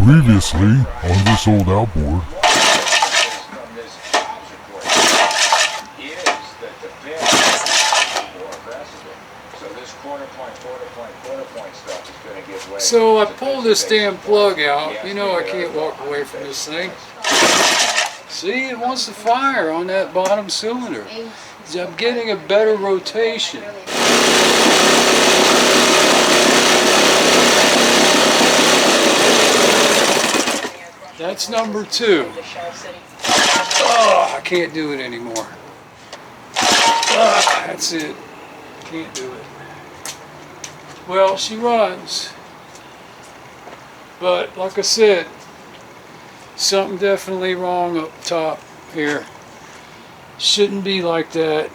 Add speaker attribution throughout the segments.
Speaker 1: Previously on this old outboard.
Speaker 2: So I pulled this damn plug out. You know I can't walk away from this thing. See, it wants to fire on that bottom cylinder. I'm getting a better rotation. That's number 2. Oh, I can't do it anymore. Oh, that's it. Can't do it. Well, she runs. But like I said, something definitely wrong up top here. Shouldn't be like that.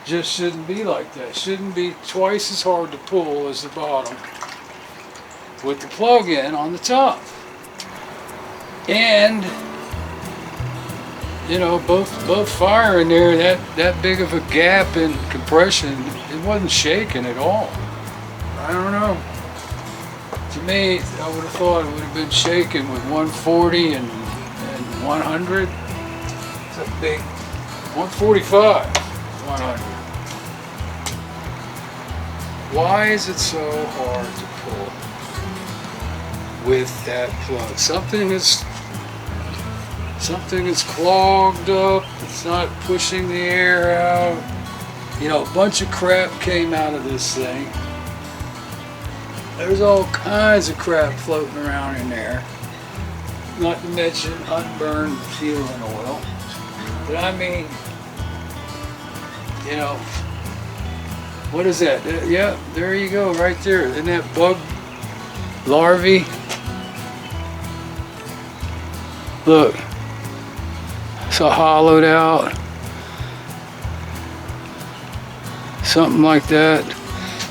Speaker 2: Just shouldn't be like that. Shouldn't be twice as hard to pull as the bottom with the plug in on the top. And you know, both fire in there, that big of a gap in compression, it wasn't shaking at all. I don't know. To me, I would have thought it would have been shaking with 140 and 100. It's a big 145, 100. Why is it so hard to pull with that plug? Something is clogged up. It's not pushing the air out. You know, a bunch of crap came out of this thing. There's all kinds of crap floating around in there. Not to mention unburned fueling oil. But I mean, you know, what is that? Yeah, there you go, right there. Isn't that bug larvae? Look, it's all hollowed out. Something like that.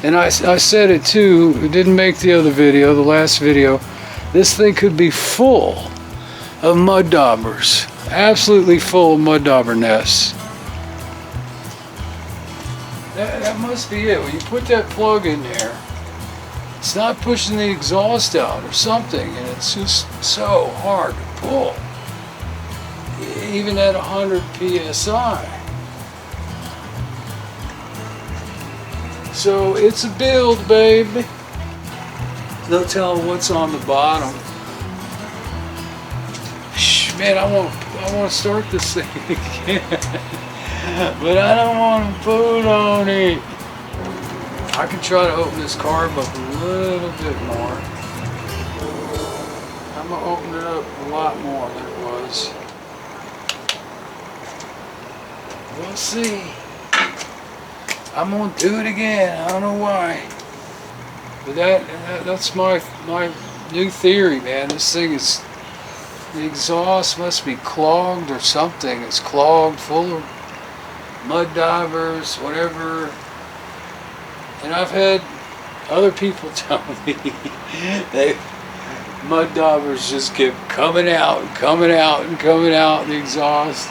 Speaker 2: And I said it too, it didn't make the other video, the last video. This thing could be full of muddobbers. Absolutely full of muddobber nests. That must be it. When you put that plug in there, it's not pushing the exhaust out or something, and it's just so hard to pull. Even at 100 PSI. So it's a build, baby. No telling what's on the bottom. Man, I want to start this thing again, but I don't want to put on it. I can try to open this carb up a little bit more. I'm gonna open it up a lot more than it was. We'll see. I'm gonna do it again. I don't know why, but that's my new theory, man. This thing is, the exhaust must be clogged or something. It's clogged, full of muddobbers, whatever. And I've had other people tell me that muddobbers just kept coming out and coming out and coming out the exhaust.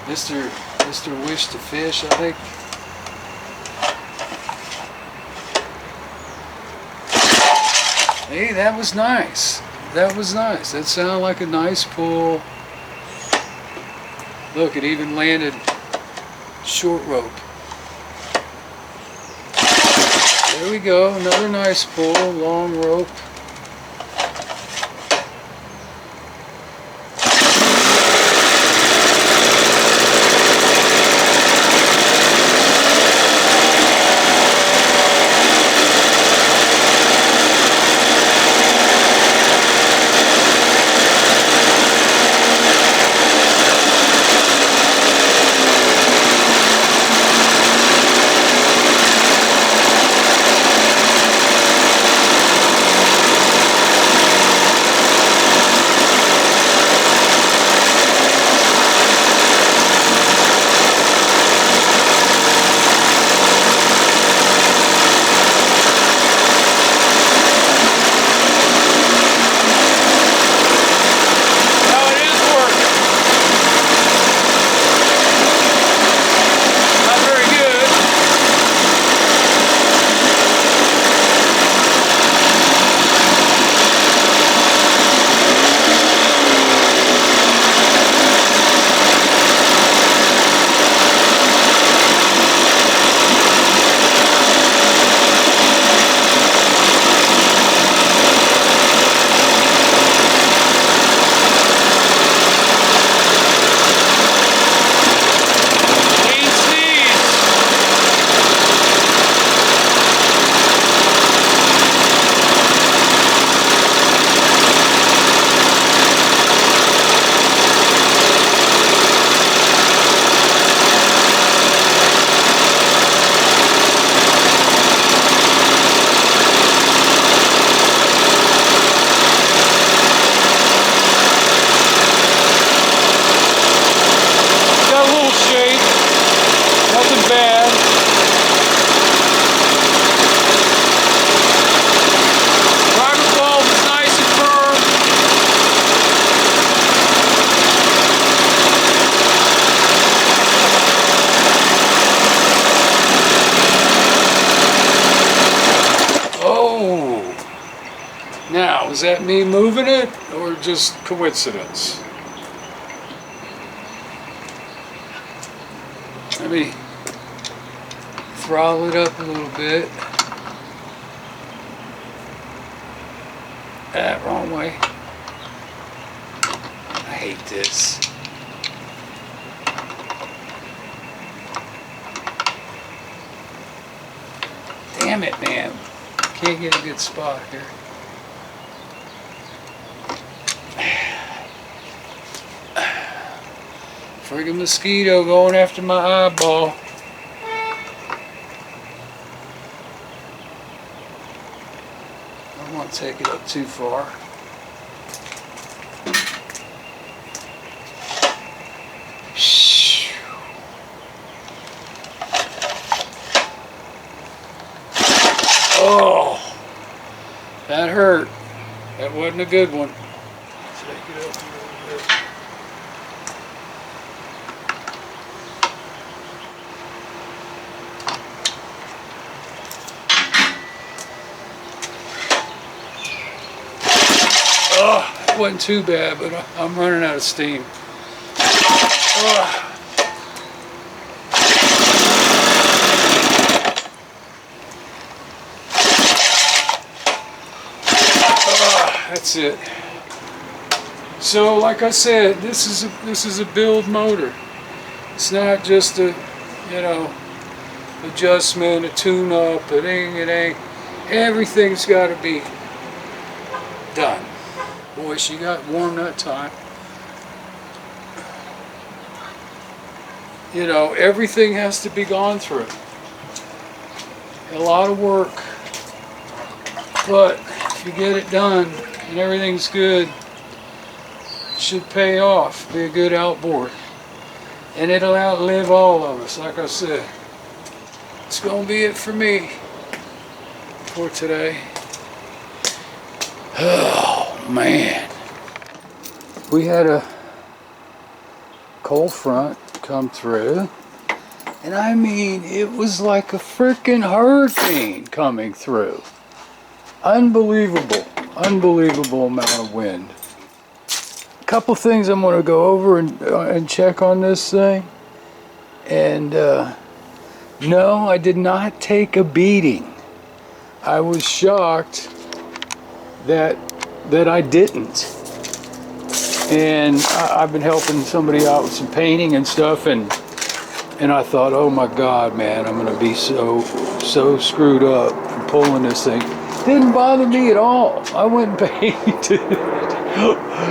Speaker 2: Mr. Wish to Fish, I think. Hey, that was nice. That was nice. That sounded like a nice pull. Look, it even landed short rope. There we go. Another nice pull, long rope. Now, is that me moving it or just coincidence? Let me throttle it up a little bit. Wrong way. I hate this. Damn it, man. Can't get a good spot here. Friggin' mosquito going after my eyeball. I don't want to take it up too far. Oh, that hurt. That wasn't a good one. Take it up here a little bit. Oh, it wasn't too bad, but I'm running out of steam. Oh. That's it. So, like I said, this is a build motor. It's not just a, adjustment, a tune-up, it ain't. Everything's got to be done. Boy, she got warm that time. Everything has to be gone through. A lot of work, but if you get it done and everything's good, it should pay off. Be a good outboard, and it'll outlive all of us. Like I said, it's gonna be it for me for today. Oh man, we had a cold front come through, and I mean, it was like a freaking hurricane coming through. Unbelievable amount of wind. A couple things I'm going to go over and check on this thing. And no, I did not take a beating. I was shocked that I didn't. And I've been helping somebody out with some painting and stuff, and I thought, oh my God, man, I'm going to be so screwed up from pulling this thing. Didn't bother me at all. I went and painted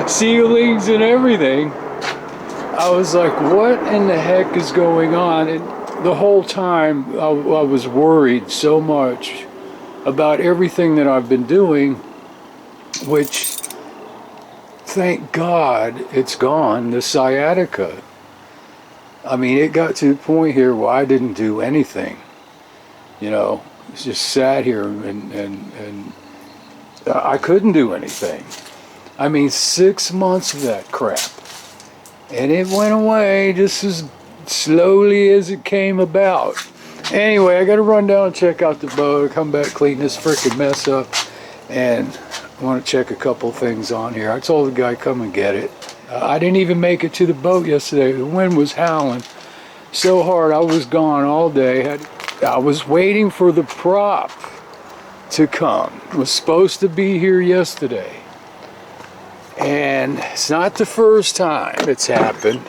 Speaker 2: ceilings and everything. I was like, what in the heck is going on? And the whole time I was worried so much about everything that I've been doing, which, thank God, it's gone, the sciatica. I mean, it got to the point here where I didn't do anything, just sat here and I couldn't do anything. I mean, 6 months of that crap, and it went away just as slowly as it came about. Anyway, I got to run down and check out the boat, come back, clean this freaking mess up, and I want to check a couple things on here. I told the guy come and get it. I didn't even make it to the boat yesterday. The wind was howling so hard. I was gone all day. I was waiting for the prop to come. It was supposed to be here yesterday. And it's not the first time it's happened.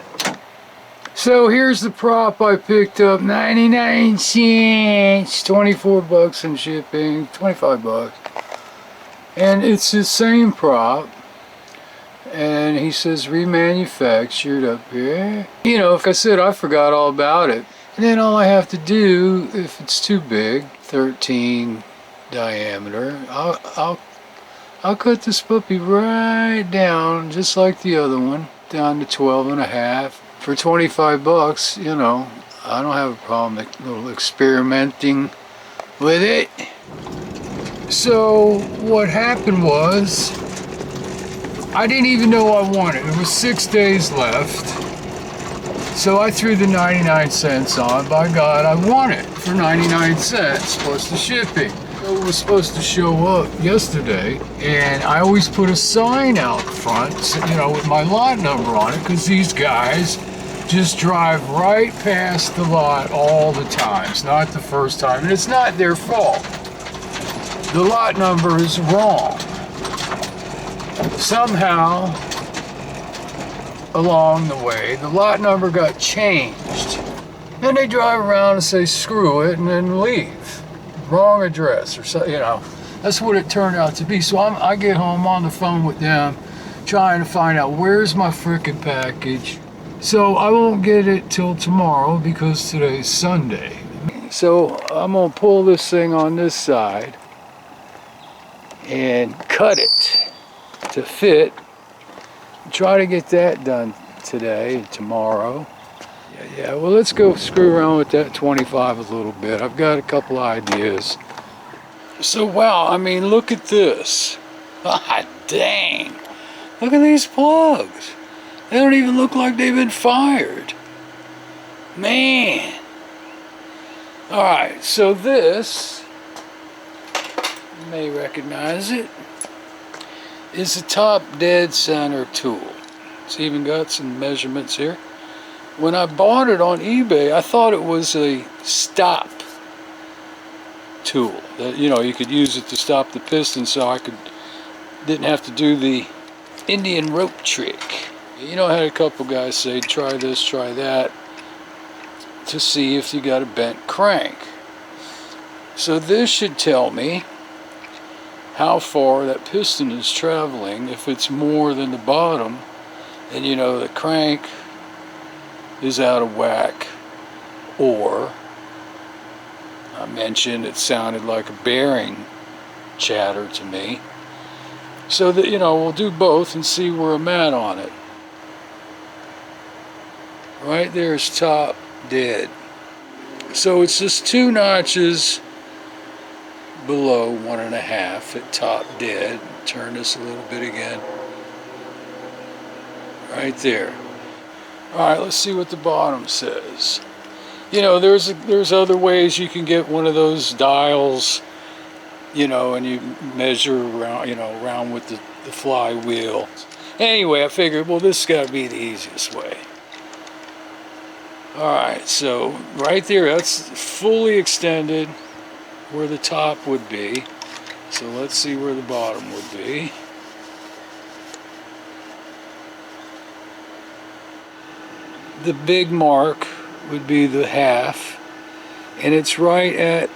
Speaker 2: So here's the prop I picked up. 99 cents. 24 bucks in shipping. 25 bucks. And it's the same prop. And he says remanufactured up here. Like I said, I forgot all about it. And then all I have to do, if it's too big, 13 diameter, I'll cut this puppy right down, just like the other one, down to 12.5 for 25 bucks. I don't have a problem little experimenting with it. So what happened was, I didn't even know I wanted it. There was 6 days left. So I threw the 99 cents on. By God, I want it for 99 cents plus the shipping. So it was supposed to show up yesterday, and I always put a sign out front, you know, with my lot number on it, because these guys just drive right past the lot all the time. It's not the first time, and it's not their fault. The lot number is wrong. Somehow, along the way, the lot number got changed. And they drive around and say, screw it, and then leave. Wrong address, or so, you know. That's what it turned out to be. So I get home on the phone with them, trying to find out where's my frickin' package. So I won't get it till tomorrow because today's Sunday. So I'm gonna pull this thing on this side and cut it to fit. Try to get that done today and tomorrow. Yeah, well, let's go screw around with that 25 a little bit. I've got a couple ideas. So, wow, I mean, look at this. Ah, dang. Look at these plugs. They don't even look like they've been fired. Man. All right, so this, you may recognize it, is a top dead center tool. It's even got some measurements here. When I bought it on eBay, I thought it was a stop tool. That, you know, you could use it to stop the piston, so I didn't have to do the Indian rope trick. You know, I had a couple guys say, try this, try that, to see if you got a bent crank. So this should tell me how far that piston is traveling. If it's more than the bottom, then you know the crank is out of whack. Or, I mentioned it sounded like a bearing chatter to me. So that, you know, we'll do both and see where I'm at on it. Right there's top dead. So it's just 2 notches below 1.5 at top dead. Turn this a little bit again. Right there. Alright, let's see what the bottom says. You know, there's other ways you can get one of those dials, you know, and you measure around, you know, around with the flywheel. Anyway, I figured, well, this has got to be the easiest way. Alright, so right there, that's fully extended where the top would be. So let's see where the bottom would be. The big mark would be the half, and it's right at,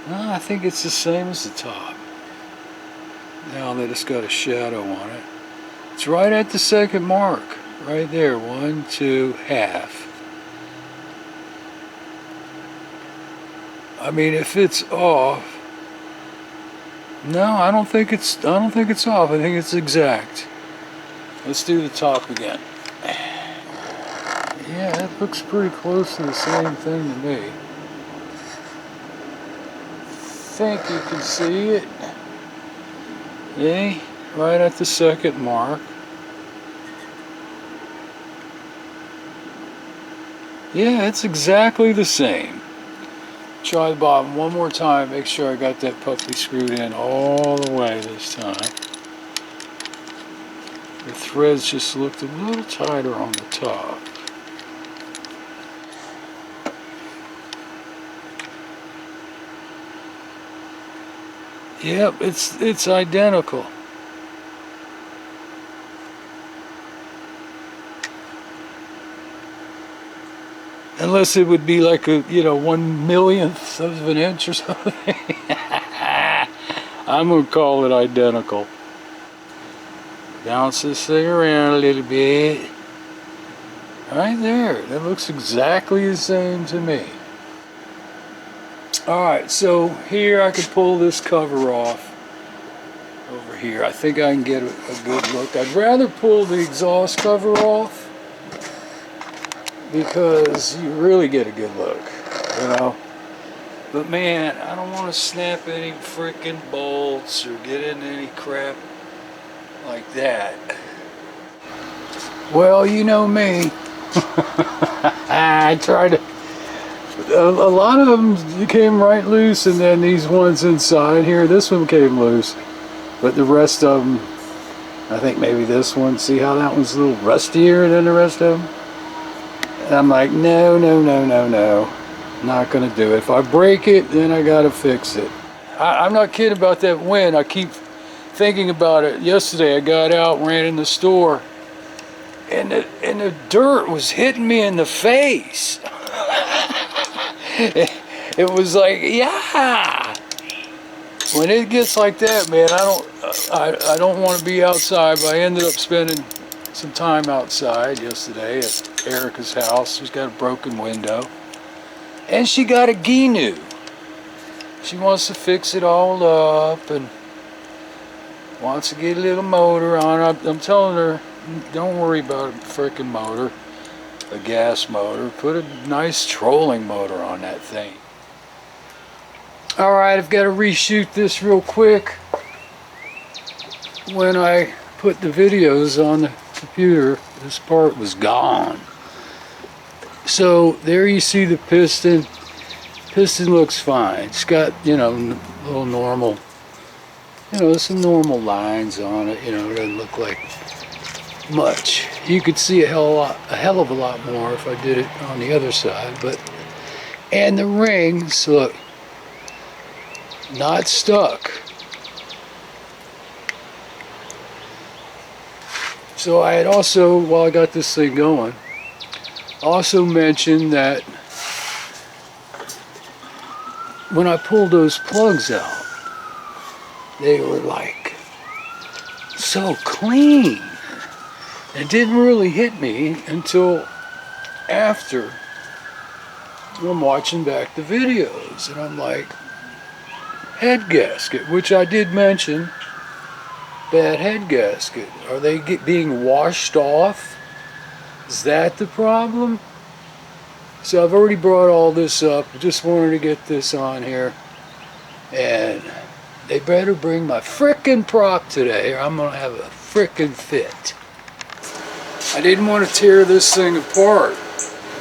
Speaker 2: I think it's the same as the top. Now that it's got a shadow on it. It's right at the second mark, right there, 1, 2, half. I mean, if it's off, no, I don't think it's off. I think it's exact. Let's do the top again. Yeah, that looks pretty close to the same thing to me. Think you can see it. Yeah, right at the second mark. Yeah, it's exactly the same. Try the bottom one more time. Make sure I got that puppy screwed in all the way this time. The threads just looked a little tighter on the top. Yep, it's identical. Unless it would be like a, you know, 1/1,000,000th of an inch or something. I'm gonna call it identical. Bounce this thing around a little bit. Right there, that looks exactly the same to me. Alright, so here I could pull this cover off over here. I think I can get a good look. I'd rather pull the exhaust cover off because you really get a good look, you know. But man, I don't want to snap any freaking bolts or get into any crap like that. Well, you know me. I try to A lot of them came right loose, and then these ones inside here, this one came loose. But the rest of them, I think maybe this one, see how that one's a little rustier than the rest of them? And I'm like, no, no, no, no, no. Not gonna do it. If I break it, then I gotta fix it. I'm not kidding about that wind. I keep thinking about it. Yesterday I got out, ran in the store, and the dirt was hitting me in the face. It was like, yeah. When it gets like that, man, I don't want to be outside, but I ended up spending some time outside yesterday at Erica's house. She's got a broken window, and she got a GNU. She wants to fix it all up and wants to get a little motor on. I'm telling her, don't worry about a freaking motor, a gas motor. Put a nice trolling motor on that thing. Alright, I've got to reshoot this real quick. When I put the videos on the computer, this part was gone. So there you see the piston. Piston looks fine. It's got, you know, little normal, you know, some normal lines on it. You know, it doesn't look like much. You could see a hell of a lot more if I did it on the other side. But, and the rings, look, not stuck. So I had also, while I got this thing going, also mentioned that when I pulled those plugs out, they were like so clean. It didn't really hit me until after I'm watching back the videos, and I'm like, head gasket, which I did mention, bad head gasket. Are they being washed off? Is that the problem? So I've already brought all this up. I just wanted to get this on here. And they better bring my frickin' prop today, or I'm gonna have a frickin' fit. I didn't want to tear this thing apart.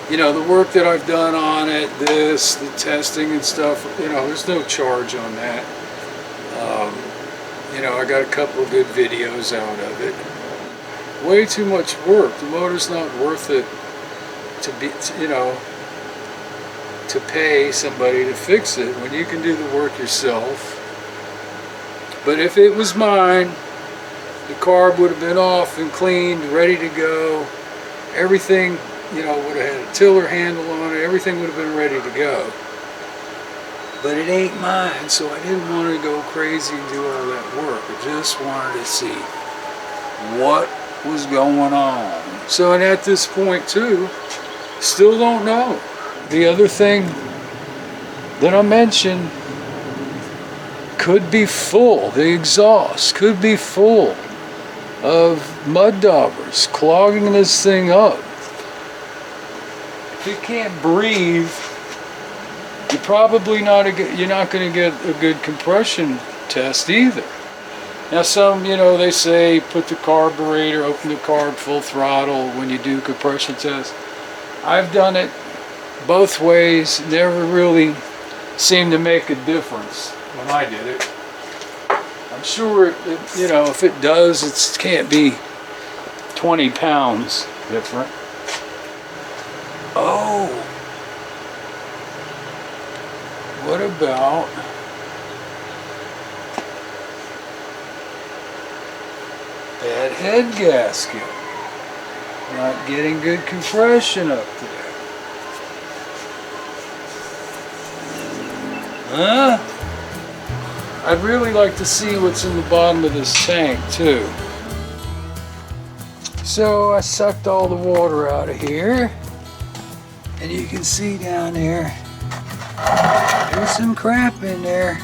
Speaker 2: You know, the work that I've done on it, the testing and stuff, you know, there's no charge on that. You know, I got a couple of good videos out of it. Way too much work. The motor's not worth it to be, you know, to pay somebody to fix it when you can do the work yourself. But if it was mine, the carb would have been off and cleaned, ready to go. Everything, you know, would have had a tiller handle on it. Everything would have been ready to go. But it ain't mine, so I didn't want to go crazy and do all that work. I just wanted to see what was going on. So, and at this point too, still don't know. The other thing that I mentioned could be full. The exhaust could be full of Muddobbers clogging this thing up. If you can't breathe, you're probably you're not going to get a good compression test either. Now some, you know, they say put the carburetor, open the carb full throttle when you do compression tests. I've done it both ways, never really seemed to make a difference when I did it. I'm sure, you know, if it does, it can't be 20 pounds different. Oh, what about bad head gasket? Not getting good compression up there. Huh? I'd really like to see what's in the bottom of this tank too. So I sucked all the water out of here, and you can see down there, there's some crap in there.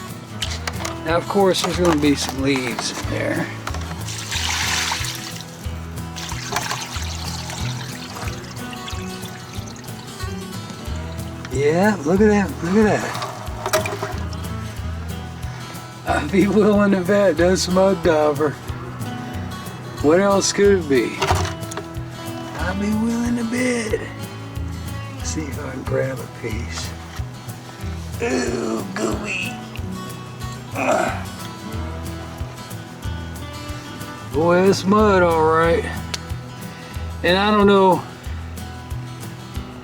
Speaker 2: Now of course there's going to be some leaves in there. Yeah, look at that, look at that. I'd be willing to bet that's Muddobber. What else could it be? I'd be willing to bet. See if I can grab a piece. Ooh, gooey. Boy, it's mud, all right. And I don't know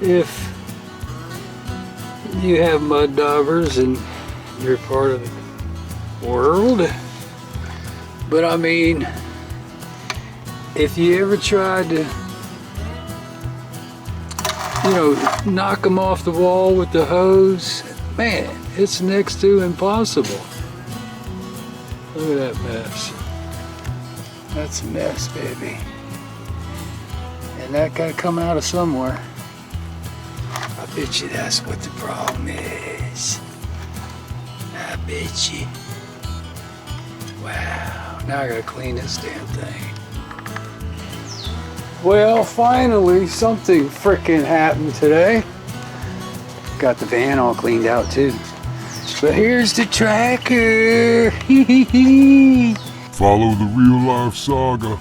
Speaker 2: if you have Muddobbers and you're part of the world, but I mean, if you ever tried to, you know, knock them off the wall with the hose, man, it's next to impossible. Look at that mess. That's a mess, baby. And that gotta come out of somewhere. I bet you that's what the problem is. I bet you. Wow, now I gotta clean this damn thing. Well, finally, something frickin' happened today. Got the van all cleaned out too. But here's the tracker.
Speaker 1: Follow the real life saga,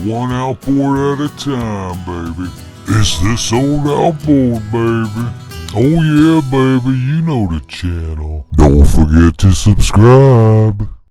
Speaker 1: one outboard at a time, baby. It's this old outboard, baby. Oh yeah, baby, you know the channel. Don't forget to subscribe.